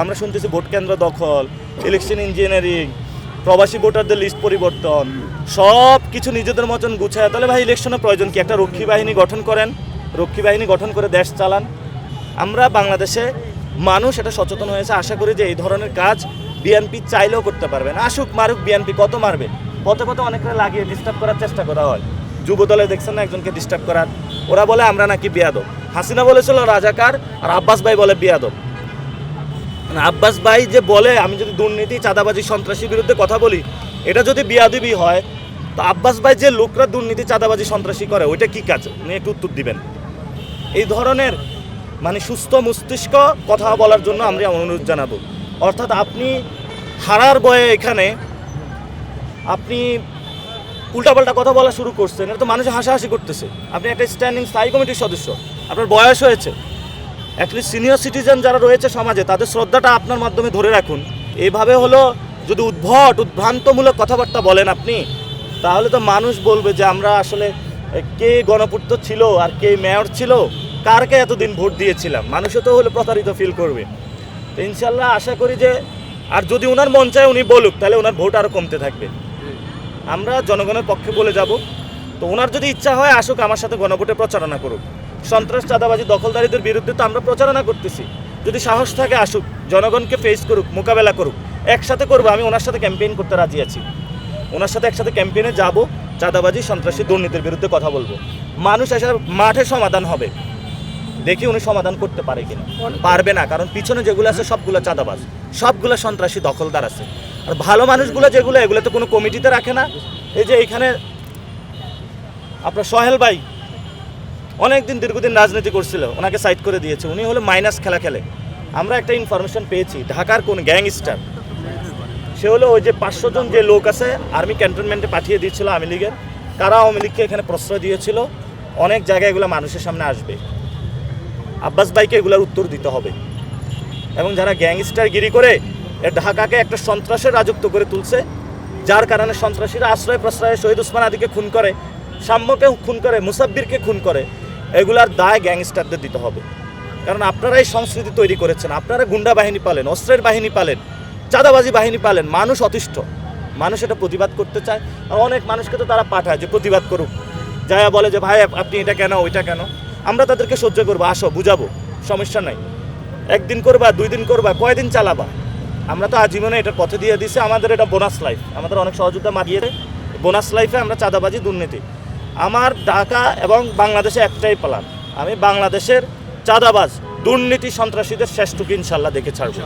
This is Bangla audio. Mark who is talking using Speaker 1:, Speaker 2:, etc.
Speaker 1: আমরা শুনতেছি ভোট কেন্দ্র দখল, ইলেকশন ইঞ্জিনিয়ারিং, প্রবাসী ভোটারদের লিস্ট পরিবর্তন, সব কিছু নিজেদের মতন গুছায়। তাহলে ভাই ইলেকশনের প্রয়োজন কি? একটা রক্ষী বাহিনী গঠন করেন, রক্ষী বাহিনী গঠন করে দেশ চালান। আমরা বাংলাদেশে মানুষ এটা সচেতন হয়েছে। আশা করি যে এই ধরনের কাজ বিএনপি চাইলেও করতে পারবে না। আসুক মারুক, বিএনপি কত মারবে? পথে পথে অনেকটা লাগিয়ে ডিস্টার্ব করার চেষ্টা করা হয়। যুবদলে দেখছেন না একজনকে ডিস্টার্ব করার? ওরা বলে আমরা নাকি বেয়াদব। হাসিনা বলেছিল রাজাকার, আর আব্বাস ভাই বলে বেয়াদব। আব্বাস ভাই যে বলে আমি যদি দুর্নীতি, চাঁদাবাজি, সন্ত্রাসীর বিরুদ্ধে কথা বলি, এটা যদি বিয়াদবি হয়, তো আব্বাস ভাই যে লোকরা দুর্নীতি, চাঁদাবাজি, সন্ত্রাসী করে ওইটা কি কাজ? উনি একটু উত্তর দিবেন। এই ধরনের সুস্থ মস্তিষ্ক কথা বলার জন্য আমরা অনুরোধ জানাবো। অর্থাৎ আপনি হারার বয়ে এখানে আপনি উল্টাপাল্টা কথা বলা শুরু করছেন, এটা তো মানুষ হাসাহাসি করতেছে। আপনি একটা স্ট্যান্ডিং স্থায়ী কমিটির সদস্য, আপনার বয়স হয়েছে, অ্যাটলিস্ট সিনিয়র সিটিজেন যারা রয়েছে সমাজে তাদের শ্রদ্ধাটা আপনার মাধ্যমে ধরে রাখুন। এইভাবে হলো যদি উদ্ভ্রান্তমূলক কথাবার্তা বলেন আপনি, তাহলে তো মানুষ বলবে যে আমরা আসলে কে গণপূর্ত ছিল আর কে মেয়র ছিল, কারকে এতদিন ভোট দিয়েছিলাম। মানুষও তো হলে প্রতারিত ফিল করবে। তো ইনশাল্লাহ আশা করি যে, আর যদি ওনার মন চায় উনি বলুক, তাহলে ওনার ভোট আরও কমতে থাকবে। আমরা জনগণের পক্ষে বলে যাব। তো ওনার যদি ইচ্ছা হয় আসুক, আমার সাথে গণভোটে প্রচারণা করুক। সন্ত্রাস, চাঁদাবাজি, দখলদারিদের বিরুদ্ধে তো আমরা প্রচারণা করতেছি। যদি সাহস থাকে আসুক, জনগণকে ফেস করুক, মোকাবেলা করুক, একসাথে করবো। আমি ওনার সাথে ক্যাম্পেইন করতে রাজি আছি। ওনার সাথে একসাথে ক্যাম্পেইনে যাব, চাঁদাবাজি, সন্ত্রাসী, দুর্নীতির বিরুদ্ধে কথা বলবো। মানুষ এসে মাঠে সমাধান হবে, দেখি উনি সমাধান করতে পারে কিনা। পারবে না, কারণ পিছনে যেগুলো আছে সবগুলো চাঁদাবাজ, সবগুলো সন্ত্রাসী, দখলদার আছে। আর ভালো মানুষগুলো যেগুলো, এগুলো তো কোনো কমিটিতে রাখে না। এই যে এইখানে আপনার সোহেল ভাই অনেকদিন দীর্ঘদিন রাজনীতি করছিল, ওনাকে সাইড করে দিয়েছে। উনি হলো মাইনাস খেলা খেলে। আমরা একটা ইনফরমেশন পেয়েছি, ঢাকার কোন গ্যাংস্টার, সে হলো ওই যে 500 জন যে লোক আছে আর্মি ক্যান্টনমেন্টে পাঠিয়ে দিয়েছিল আওয়ামী লীগের, কারা আওয়ামী লীগকে এখানে প্রশ্রয় দিয়েছিল। অনেক জায়গায় এগুলো মানুষের সামনে আসবে। আব্বাস ভাইকে এগুলোর উত্তর দিতে হবে। এবং যারা গ্যাংস্টারগিরি করে ঢাকাকে একটা সন্ত্রাসের রাজত্ব করে তুলছে, যার কারণে সন্ত্রাসীরা আশ্রয় প্রশ্রয়ে শহীদ ওসমান আদিকে খুন করে, সাম্যকে খুন করে, মুসাব্বিরকে খুন করে, এগুলার দায় গ্যাংস্টারদের দিতে হবে। কারণ আপনারাই সংস্কৃতি তৈরি করেছেন। আপনারা গুন্ডা বাহিনী পালেন, অস্ত্রের বাহিনী পালেন, চাঁদাবাজি বাহিনী পালেন। মানুষ অতিষ্ঠ, মানুষ এটা প্রতিবাদ করতে চায়। আর অনেক মানুষকে তো তারা পাঠায় যে প্রতিবাদ করুক, যায়া বলে যে ভাই আপনি এটা কেন, ওইটা কেন। আমরা তাদেরকে সহ্য করবো, আসো বুঝাবো, সমস্যা নাই। একদিন করবা, 2 দিন করবা, কয়দিন চালাবা? আমরা তো আজীবনে এটার পথে দিয়ে দিছি। আমাদের এটা বোনাস লাইফ, আমাদের অনেক সহযোগিতা মারিয়ে বোনাস লাইফে আমরা চাঁদাবাজি, দুর্নীতি। আমার ঢাকা এবং বাংলাদেশে একটাই প্ল্যান, আমি বাংলাদেশের চাঁদাবাজ, দুর্নীতি, সন্ত্রাসীদের শেষটুকু ইনশাল্লাহ দেখে ছাড়বো।